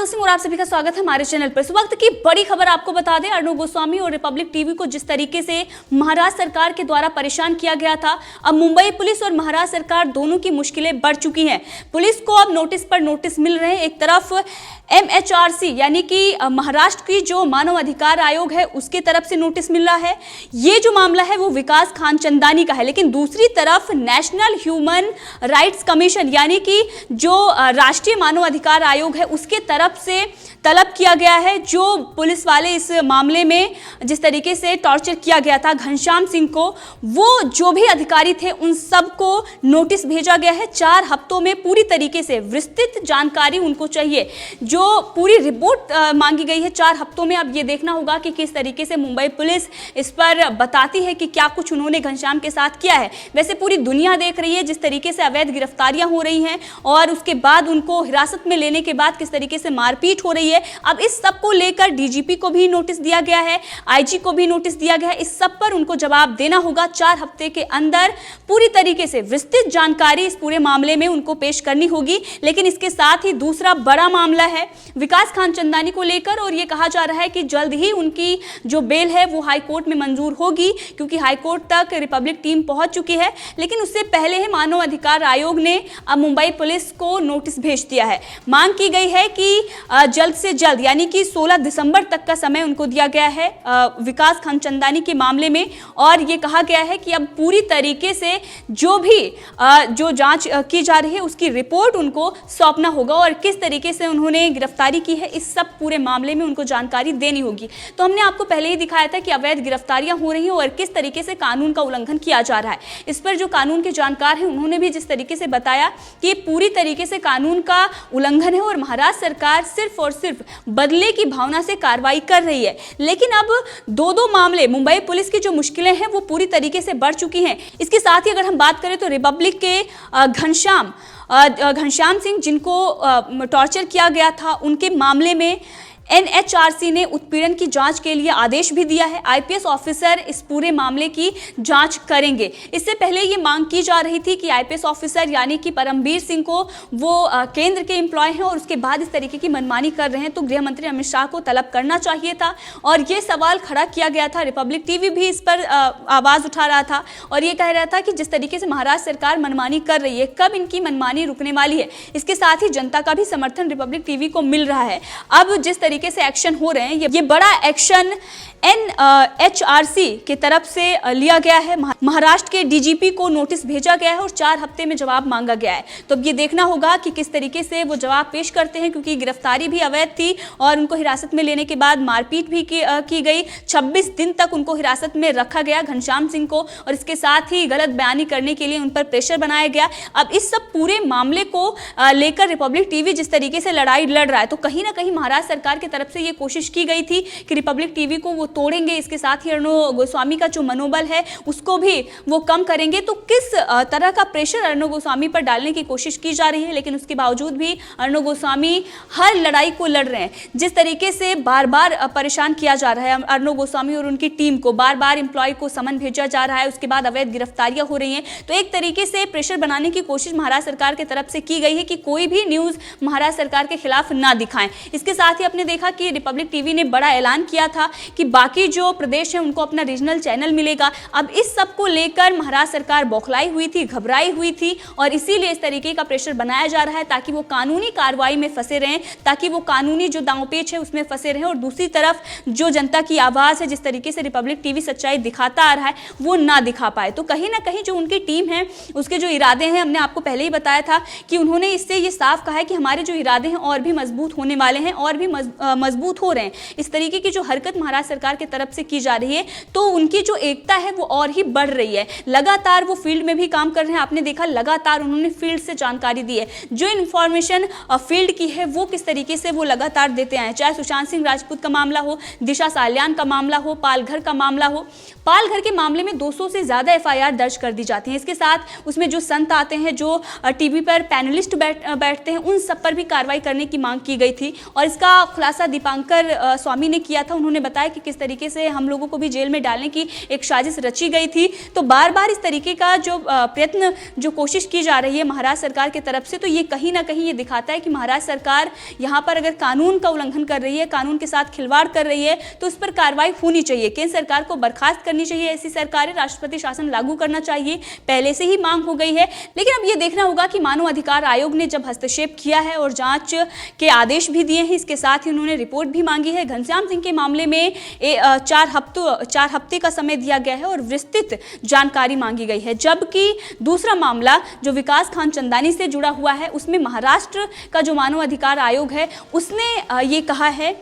सिंह और आप सभी का स्वागत है हमारे चैनल पर। इस वक्त की बड़ी खबर आपको बता दें, अर्णव गोस्वामी और रिपब्लिक टीवी को जिस तरीके से महाराष्ट्र सरकार के द्वारा परेशान किया गया था, अब मुंबई पुलिस और महाराष्ट्र सरकार दोनों की मुश्किलें बढ़ चुकी हैं। पुलिस को अब नोटिस पर नोटिस मिल रहे हैं। एक तरफ MHRC यानी कि महाराष्ट्र की जो मानव अधिकार आयोग है उसके तरफ से नोटिस मिल रहा है। ये जो मामला है वो विकास खानचंदानी का है, लेकिन दूसरी तरफ नेशनल ह्यूमन राइट्स कमीशन यानी कि जो राष्ट्रीय मानव अधिकार आयोग है उसके तरफ से तलब किया गया है। जो पुलिस वाले इस मामले में जिस तरीके से टॉर्चर किया गया था घनश्याम सिंह को, वो जो भी अधिकारी थे उन सबको नोटिस भेजा गया है। 4 हफ्तों में पूरी तरीके से विस्तृत जानकारी उनको चाहिए, जो पूरी रिपोर्ट मांगी गई है 4 हफ्तों में। अब ये देखना होगा कि किस तरीके से मुंबई पुलिस इस पर बताती है कि क्या कुछ उन्होंने घनश्याम के साथ किया है। वैसे पूरी दुनिया देख रही है जिस तरीके से अवैध गिरफ्तारियां हो रही हैं और उसके बाद उनको हिरासत में लेने के बाद किस तरीके से मारपीट हो रही है। अब इस सब को लेकर DGP को भी नोटिस दिया गया है, IG को भी नोटिस दिया गया है। इस सब पर उनको जवाब देना होगा। 4 हफ्ते के अंदर पूरी तरीके से विस्तृत जानकारी इस पूरे मामले में उनको पेश करनी होगी। लेकिन इसके साथ ही दूसरा बड़ा मामला है विकास खानचंदानी को लेकर, और ये कहा जा रहा है कि जल्द ही उनकी जो बेल है वो हाई कोर्ट में मंजूर होगी, क्योंकि हाई कोर्ट तक रिपब्लिक टीम पहुंच चुकी है। लेकिन उससे पहले ही मानव अधिकार आयोग ने अब मुंबई पुलिस को नोटिस भेज दिया है। मांग की गई है कि जल्द से जल्द यानी कि 16 दिसंबर तक का समय उनको दिया गया है विकास खानचंदानी के मामले में। और ये कहा गया है कि अब पूरी तरीके से जो भी जो जांच की जा रही है उसकी रिपोर्ट उनको सौंपना होगा, और किस तरीके से उन्होंने गिरफ्तारी की है इस सब पूरे मामले में उनको जानकारी देनी होगी। तो हमने आपको पहले ही दिखाया था कि अवैध गिरफ्तारियां हो रही हैं और किस तरीके से कानून का उल्लंघन किया जा रहा है। इस पर जो कानून के जानकार हैं उन्होंने भी जिस तरीके से बताया कि पूरी तरीके से कानून का उल्लंघन है और महाराष्ट्र सरकार सिर्फ और सिर्फ बदले की भावना से कार्रवाई कर रही है। लेकिन अब दो मामले मुंबई पुलिस की जो मुश्किलें हैं वो पूरी तरीके से बढ़ चुकी हैं। इसके साथ ही अगर हम बात करें तो रिपब्लिक के घनश्याम सिंह जिनको टॉर्चर किया गया था उनके मामले में NHRC ने उत्पीड़न की जांच के लिए आदेश भी दिया है। IPS ऑफिसर इस पूरे मामले की जांच करेंगे। इससे पहले ये मांग की जा रही थी कि IPS ऑफिसर यानी कि परमबीर सिंह को वो केंद्र के एम्प्लॉय हैं और उसके बाद इस तरीके की मनमानी कर रहे हैं तो गृह मंत्री अमित शाह को तलब करना चाहिए था। और ये सवाल खड़ा किया गया था। रिपब्लिक टीवी भी इस पर आवाज़ उठा रहा था और ये कह रहा था कि जिस तरीके से महाराष्ट्र सरकार मनमानी कर रही है, कब इनकी मनमानी रुकने वाली है। इसके साथ ही जनता का भी समर्थन रिपब्लिक टीवी को मिल रहा है। अब जिस तरीके से एक्शन हो रहे हैं, ये बड़ा एक्शन NHRC की तरफ से लिया गया है। महाराष्ट्र के DGP को नोटिस भेजा गया है और 4 हफ्ते में जवाब मांगा गया है। तो अब ये देखना होगा कि किस तरीके से वो जवाब पेश करते हैं, क्योंकि गिरफ्तारी भी अवैध थी और उनको हिरासत में लेने के बाद मारपीट भी की गई। 26 दिन तक उनको हिरासत में रखा गया घनश्याम सिंह को, और इसके साथ ही गलत बयानी करने के लिए उन पर प्रेशर बनाया गया। अब इस सब पूरे मामले को लेकर रिपब्लिक टीवी जिस तरीके से लड़ाई लड़ रहा है, तो कहीं ना कहीं महाराष्ट्र सरकार की तरफ से ये कोशिश की गई थी कि रिपब्लिक टीवी को वो तोड़ेंगे। इसके साथ ही अर्णव गोस्वामी का जो मनोबल है उसको भी वो कम करेंगे। तो किस तरह का प्रेशर अर्णव गोस्वामी पर डालने की कोशिश की जा रही है, लेकिन उसके बावजूद भी अर्णव गोस्वामी हर लड़ाई को लड़ रहे हैं। जिस तरीके से बार बार परेशान किया जा रहा है अर्णव गोस्वामी और उनकी टीम को, बार बार एम्प्लॉय को समन भेजा जा रहा है, उसके बाद अवैध गिरफ्तारियां हो रही हैं, तो एक तरीके से प्रेशर बनाने की कोशिश महाराष्ट्र सरकार की तरफ से की गई है कि कोई भी न्यूज महाराष्ट्र सरकार के खिलाफ ना दिखाएं। इसके साथ ही आपने देखा कि रिपब्लिक टीवी ने बड़ा ऐलान किया था कि बाकी जो प्रदेश है उनको अपना रीजनल चैनल मिलेगा। अब इस सब को लेकर महाराष्ट्र सरकार बौखलाई हुई थी, घबराई हुई थी, और इसीलिए इस तरीके का प्रेशर बनाया जा रहा है ताकि वो कानूनी कार्रवाई में फंसे रहें, ताकि वो कानूनी जो दांवपेच है उसमें फंसे रहें, और दूसरी तरफ जो जनता की आवाज़ है, जिस तरीके से रिपब्लिक टीवी सच्चाई दिखाता आ रहा है, वो ना दिखा पाए। तो कहीं ना कहीं जो उनकी टीम है उसके जो इरादे हैं, हमने आपको पहले ही बताया था कि उन्होंने इससे ये साफ कहा है कि हमारे जो इरादे हैं और भी मजबूत होने वाले हैं और भी मजबूत हो रहे हैं। इस तरीके की जो हरकत महाराष्ट्र सरकार की तरफ से की जा रही है तो उनकी जो एकता है वो और ही बढ़ रही है। लगातार वो फील्ड में भी काम कर रहे हैं। आपने देखा लगातार उन्होंने फील्ड से जानकारी दी है। जो इन्फॉर्मेशन फील्ड की है वो किस तरीके से वो लगातार देते आए, चाहे सुशांत सिंह राजपूत का मामला हो, दिशा सालियान का मामला हो, पालघर का मामला हो। पालघर के मामले में 200 से ज़्यादा FIR दर्ज कर दी जाती हैं। इसके साथ उसमें जो संत आते हैं, जो टीवी पर पैनलिस्ट बैठते हैं, उन सब पर भी कार्रवाई करने की मांग की गई थी और इसका खुलासा खुलासा दीपांकर स्वामी ने किया था। उन्होंने बताया कि किस तरीके से हम लोगों को भी जेल में डालने की एक साजिश रची गई थी। तो बार बार इस तरीके का जो प्रयत्न, जो कोशिश की जा रही है महाराष्ट्र सरकार की तरफ से, तो ये कहीं ना कहीं ये दिखाता है कि महाराष्ट्र सरकार यहाँ पर अगर कानून का उल्लंघन कर रही है, कानून के साथ खिलवाड़ कर रही है, तो उस पर कार्रवाई होनी चाहिए। केंद्र सरकार को बर्खास्त करनी चाहिए, ऐसी सरकारें, राष्ट्रपति शासन लागू करना चाहिए, पहले से ही मांग हो गई है। लेकिन अब ये देखना होगा कि मानव अधिकार आयोग ने जब हस्तक्षेप किया है और जांच के आदेश भी दिए हैं, इसके साथ ही उन्होंने रिपोर्ट भी मांगी है। घनश्याम सिंह के मामले में 4 हफ्ते का समय दिया गया है और विस्तृत जानकारी मांगी गई है। जबकि दूसरा मामला जो विकास खान चंदानी से जुड़ा हुआ है, उसमें महाराष्ट्र का जो मानव अधिकार आयोग है उसने ये कहा है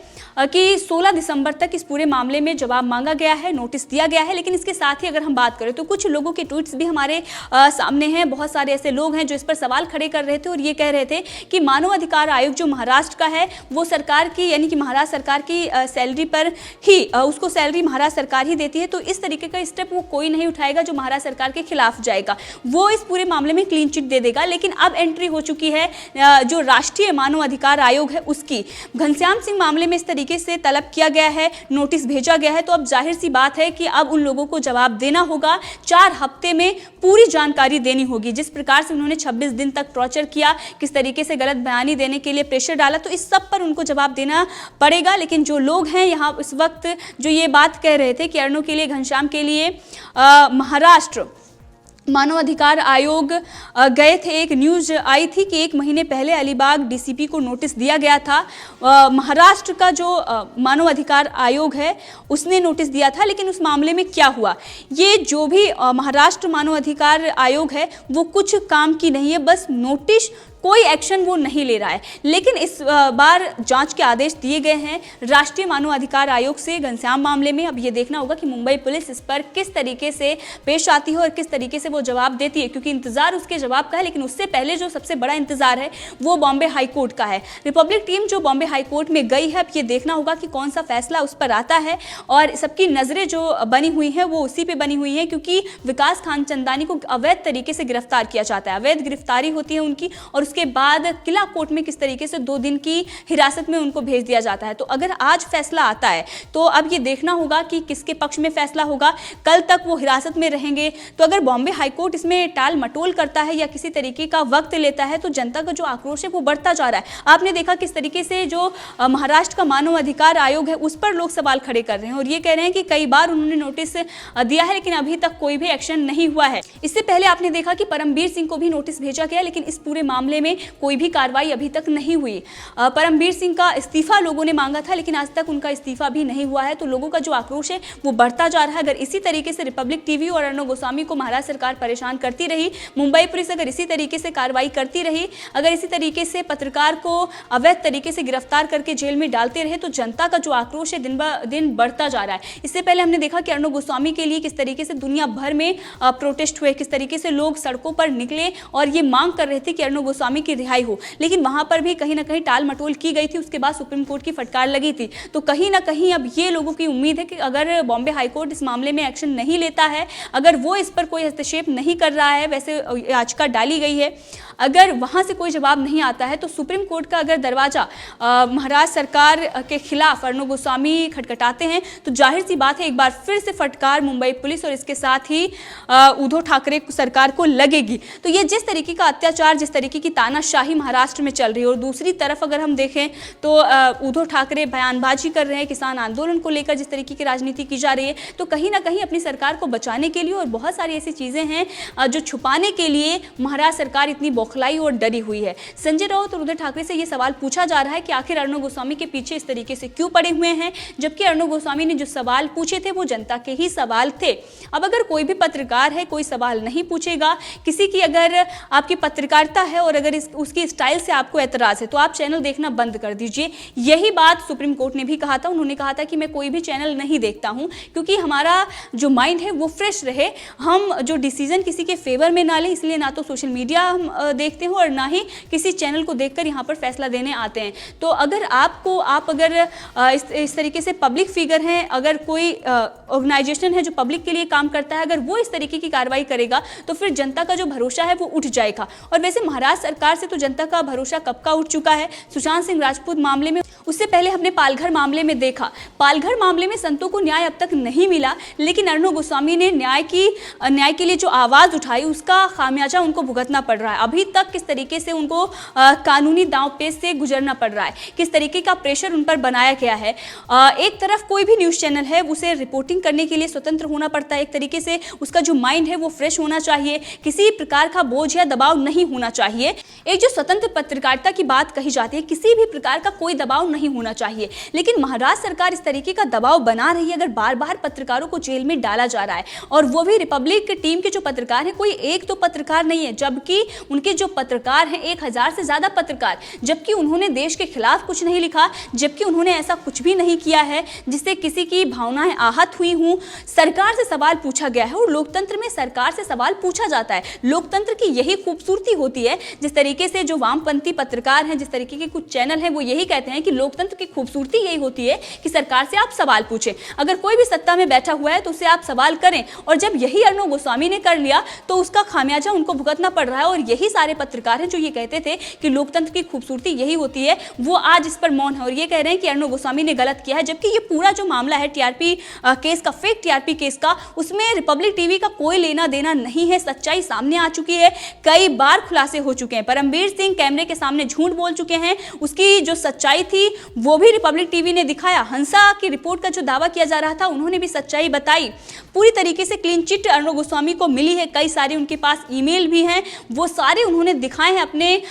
कि 16 दिसंबर तक इस पूरे मामले में जवाब मांगा गया है, नोटिस दिया गया है। लेकिन इसके साथ ही अगर हम बात करें तो कुछ लोगों के ट्वीट्स भी हमारे सामने हैं। बहुत सारे ऐसे लोग हैं जो इस पर सवाल खड़े कर रहे थे और ये कह रहे थे कि मानव अधिकार आयोग जो महाराष्ट्र का है वो सरकार की, यानी कि महाराष्ट्र सरकार की सैलरी पर ही, उसको सैलरी महाराष्ट्र सरकार ही देती है, तो इस तरीके का स्टेप वो कोई नहीं उठाएगा जो महाराष्ट्र सरकार के खिलाफ जाएगा, वो इस पूरे मामले में क्लीन चिट दे देगा। लेकिन अब एंट्री हो चुकी है जो राष्ट्रीय मानव अधिकार आयोग है उसकी। घनश्याम सिंह मामले में इस तरीके से तलब किया गया है, नोटिस भेजा गया है, तो अब जाहिर सी बात है कि अब उन लोगों को जवाब देना होगा। 4 हफ्ते में पूरी जानकारी देनी होगी। जिस प्रकार से उन्होंने 26 दिन तक टॉर्चर किया, किस तरीके से गलत बयानी देने के लिए प्रेशर डाला, तो इस सब पर उनको जवाब देना पड़ेगा। लेकिन जो लोग हैं यहाँ इस वक्त जो ये बात कह रहे थे कि अर्णव के लिए, घनश्याम के लिए महाराष्ट्र मानव अधिकार आयोग गए थे, एक न्यूज़ आई थी कि 1 महीने पहले अलीबाग डीसीपी को नोटिस दिया गया था। महाराष्ट्र का जो मानव अधिकार आयोग है उसने नोटिस दिया था। लेकिन उस मामले में क्या हुआ, ये जो भी महाराष्ट्र मानव अधिकार आयोग है वो कुछ काम की नहीं है, बस नोटिस, कोई एक्शन वो नहीं ले रहा है। लेकिन इस बार जांच के आदेश दिए गए हैं राष्ट्रीय मानव अधिकार आयोग से घनश्याम मामले में। अब ये देखना होगा कि मुंबई पुलिस इस पर किस तरीके से पेश आती है और किस तरीके से वो जवाब देती है, क्योंकि इंतजार उसके जवाब का है। लेकिन उससे पहले जो सबसे बड़ा इंतजार है वो बॉम्बे हाईकोर्ट का है। रिपब्लिक टीम जो बॉम्बे हाईकोर्ट में गई है, अब ये देखना होगा कि कौन सा फैसला उस पर आता है। और सबकी नजरें जो बनी हुई हैं वो उसी पे बनी हुई हैं, क्योंकि विकास खान चंदानी को अवैध तरीके से गिरफ्तार किया जाता है, अवैध गिरफ्तारी होती है उनकी, और उसके बाद किला कोर्ट में किस तरीके से 2 दिन की हिरासत में उनको भेज दिया जाता है। तो अगर आज फैसला आता है तो अब ये देखना होगा कि किसके पक्ष में फैसला होगा। कल तक वो हिरासत में रहेंगे, तो अगर बॉम्बे हाईकोर्ट इसमें टाल मटोल करता है या किसी तरीके का वक्त लेता है तो जनता का जो आक्रोश है वो बढ़ता जा रहा है। आपने देखा किस तरीके से जो महाराष्ट्र का मानव अधिकार आयोग है उस पर लोग सवाल खड़े कर रहे हैं और ये कह रहे हैं कि कई बार उन्होंने नोटिस दिया है लेकिन अभी तक कोई भी एक्शन नहीं हुआ है। इससे पहले आपने देखा कि परमबीर सिंह को भी नोटिस भेजा गया, लेकिन इस पूरे मामले में कोई भी कार्रवाई अभी तक नहीं हुई। परमबीर सिंह का इस्तीफा लोगों ने मांगा था, लेकिन आज तक उनका इस्तीफा भी नहीं हुआ है। तो लोगों का जो आक्रोश है वो बढ़ता जा रहा है। अगर इसी तरीके से रिपब्लिक टीवी और अर्णव गोस्वामी को महाराष्ट्र सरकार परेशान करती रही, मुंबई पुलिस अगर इसी तरीके से कार्रवाई करती रही, अगर इसी तरीके से पत्रकार को अवैध तरीके से गिरफ्तार करके जेल में डालते रहे, तो जनता का जो आक्रोश है दिन ब दिन बढ़ता जा रहा है। इससे पहले हमने देखा कि अर्णव गोस्वामी के लिए किस तरीके से दुनिया भर में प्रोटेस्ट हुए, किस तरीके से लोग सड़कों पर निकले और ये मांग कर रहे थे कि अर्णव गोस्वामी की रिहाई हो, लेकिन वहां पर भी कहीं ना कहीं टाल मटोल की गई थी। उसके बाद सुप्रीम कोर्ट की फटकार लगी थी। तो कहीं ना कहीं अब ये लोगों की उम्मीद है कि अगर बॉम्बे हाईकोर्ट इस मामले में एक्शन नहीं लेता है, अगर वो इस पर कोई हस्तक्षेप नहीं कर रहा है, वैसे याचिका डाली गई है, अगर वहां से कोई जवाब नहीं आता है, तो सुप्रीम कोर्ट का अगर दरवाजा महाराष्ट्र सरकार के खिलाफ अर्णव गोस्वामी खटखटाते हैं, तो जाहिर सी बात है एक बार फिर से फटकार मुंबई पुलिस और इसके साथ ही उद्धव ठाकरे सरकार को लगेगी। तो ये जिस तरीके का अत्याचार, जिस तरीके की तानाशाही महाराष्ट्र में चल रही है, और दूसरी तरफ अगर हम देखें तो उद्धव ठाकरे बयानबाजी कर रहे हैं, किसान आंदोलन को लेकर जिस तरीके की राजनीति की जा रही है, तो कहीं ना कहीं अपनी सरकार को बचाने के लिए और बहुत सारी ऐसी चीजें हैं जो छुपाने के लिए महाराष्ट्र सरकार इतनी बौखलाई और डरी हुई है। संजय राउत और उद्धव ठाकरे से यह सवाल पूछा जा रहा है कि आखिर अर्णव गोस्वामी के पीछे इस तरीके से क्यों पड़े हुए हैं, जबकि अर्णव गोस्वामी ने जो सवाल पूछे थे वो जनता के ही सवाल थे। अब अगर कोई भी पत्रकार है, कोई सवाल नहीं पूछेगा, किसी की अगर आपकी पत्रकारिता है और अगर उसकी स्टाइल से आपको एतराज है, तो आप चैनल देखना बंद कर दीजिए। यही बात सुप्रीम कोर्ट ने भी कहा था। उन्होंने कहा था कि मैं कोई भी चैनल नहीं देखता हूं, क्योंकि हमारा जो माइंड है वो फ्रेश रहे, हम जो डिसीजन किसी के फेवर में ना लें, इसलिए ना तो सोशल मीडिया हम देखते हैं और ना ही किसी चैनल को देखकर यहाँ पर फैसला देने आते हैं। तो अगर आप अगर इस तरीके से पब्लिक फिगर हैं, अगर कोई ऑर्गेनाइजेशन है जो पब्लिक के लिए काम करता है, अगर वो इस तरीके की कार्रवाई करेगा तो फिर जनता का जो भरोसा है वो उठ जाएगा। और वैसे महाराष्ट्र सरकार से तो जनता का भरोसा कब का उठ चुका है। सुशांत सिंह राजपूत मामले में, उससे पहले हमने पालघर मामले में देखा, पालघर मामले में संतों को न्याय अब तक नहीं मिला, लेकिन अर्णव गोस्वामी ने न्याय के लिए जो आवाज उठाई उसका खामियाजा उनको भुगतना पड़ रहा है। अभी तक किस तरीके से उनको कानूनी दांवपेच से गुजरना पड़ रहा है, किस तरीके का प्रेशर उन पर बनाया गया है। एक तरफ कोई भी न्यूज़ चैनल है उसे रिपोर्टिंग करने के लिए स्वतंत्र होना पड़ता है, एक तरीके से उसका जो माइंड है वो फ्रेश होना चाहिए, किसी प्रकार का बोझ या दबाव नहीं होना चाहिए। एक जो स्वतंत्र पत्रकारिता की बात कही जाती है, किसी भी प्रकार का कोई दबाव नहीं होना चाहिए, लेकिन महाराष्ट्र सरकार इस तरीके का दबाव बना रही है। अगर बार बार पत्रकारों को जेल में डाला जा रहा है और वो भी रिपब्लिक टीम के जो पत्रकार हैं, कोई एक तो पत्रकार नहीं है, जबकि उनके जो पत्रकार हैं 1000 से ज्यादा पत्रकार, जबकि उन्होंने देश के खिलाफ कुछ नहीं लिखा, जबकि उन्होंने ऐसा कुछ भी नहीं किया है जिससे किसी की भावनाएं आहत हुई हूं। सरकार से सवाल पूछा गया है और लोकतंत्र में सरकार से सवाल पूछा जाता है। लोकतंत्र की यही खूबसूरती होती है। जिस तरीके से जो वामपंथी पत्रकार हैं, जिस तरीके के कुछ चैनल हैं, वो यही कहते हैं कि लोकतंत्र की खूबसूरती यही होती है कि सरकार से आप सवाल पूछें। अगर कोई भी सत्ता में बैठा हुआ है तो उससे आप सवाल करें, और जब यही अर्णव गोस्वामी ने कर लिया तो उसका खामियाजा उनको भुगतना पड़ रहा है। और यही सारे पत्रकार हैं जो ये कहते थे कि लोकतंत्र की खूबसूरती यही होती है, वो आज इस पर मौन है और ये कह रहे हैं कि अर्णव गोस्वामी ने गलत किया है। जबकि ये पूरा जो मामला है टीआरपी केस का, फेक टीआरपी केस का, उसमें रिपब्लिक टीवी का कोई लेना देना नहीं है। सच्चाई सामने आ चुकी है, कई बार खुलासे हो चुके हैं। परमबीर सिंह कैमरे के सामने झूठ बोल चुके हैं, उसकी जो सच्चाई थी वो भी रिपब्लिक टीवी ने दिखाया। हंसा की रिपोर्ट का जो दावा किया जा रहा था, उन्होंने भी सच्चाई बताई। पूरी तरीके से क्लीन चिट अर्णव गोस्वामी को मिली है, कई सारे उनके पास ईमेल भी हैं, वो सारे उन्होंने दिखाए हैं। अपने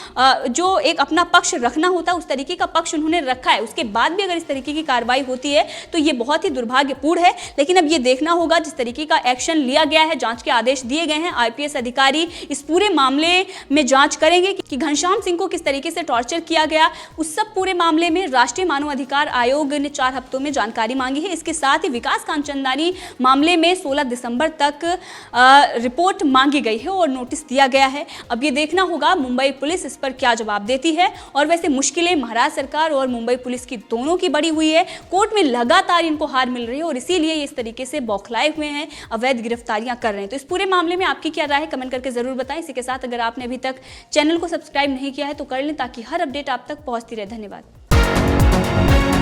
जो एक अपना पक्ष रखना होता है उस तरीके का पक्ष उन्होंने रखा है। उसके बाद भी अगर इस तरीके की कार्रवाई होती है तो ये बहुत ही दुर्भाग्यपूर्ण है। लेकिन अब ये देखना होगा जिस तरीके का एक्शन लिया गया है, जांच के आदेश दिए गए हैं, आईपीएस अधिकारी इस पूरे मामले में जांच करेंगे कि घनश्याम सिंह को किस तरीके से टॉर्चर किया गया। उस सब पूरे मामले में राष्ट्रीय मानव अधिकार आयोग ने 4 हफ्तों में जानकारी मांगी है। इसके साथ ही विकास कांचनदानी मामले में 16 दिसंबर तक रिपोर्ट मांगी गई है और नोटिस दिया गया है। अब ये देखना होगा मुंबई पुलिस इस पर क्या जवाब देती है। और वैसे मुश्किलें महाराष्ट्र सरकार और मुंबई पुलिस की दोनों की बढ़ी हुई है। कोर्ट में लगातार इनको हार मिल रही है और इसीलिए ये इस तरीके से बौखलाए हुए हैं, अवैध गिरफ्तारियां कर रहे हैं। तो इस पूरे मामले में आपकी क्या राय है, कमेंट करके जरूर बताएं। इसी के साथ अगर आपने अभी तक चैनल को सब्सक्राइब नहीं किया है तो कर लें, ताकि हर अपडेट आप तक पहुंचती रहे। धन्यवाद।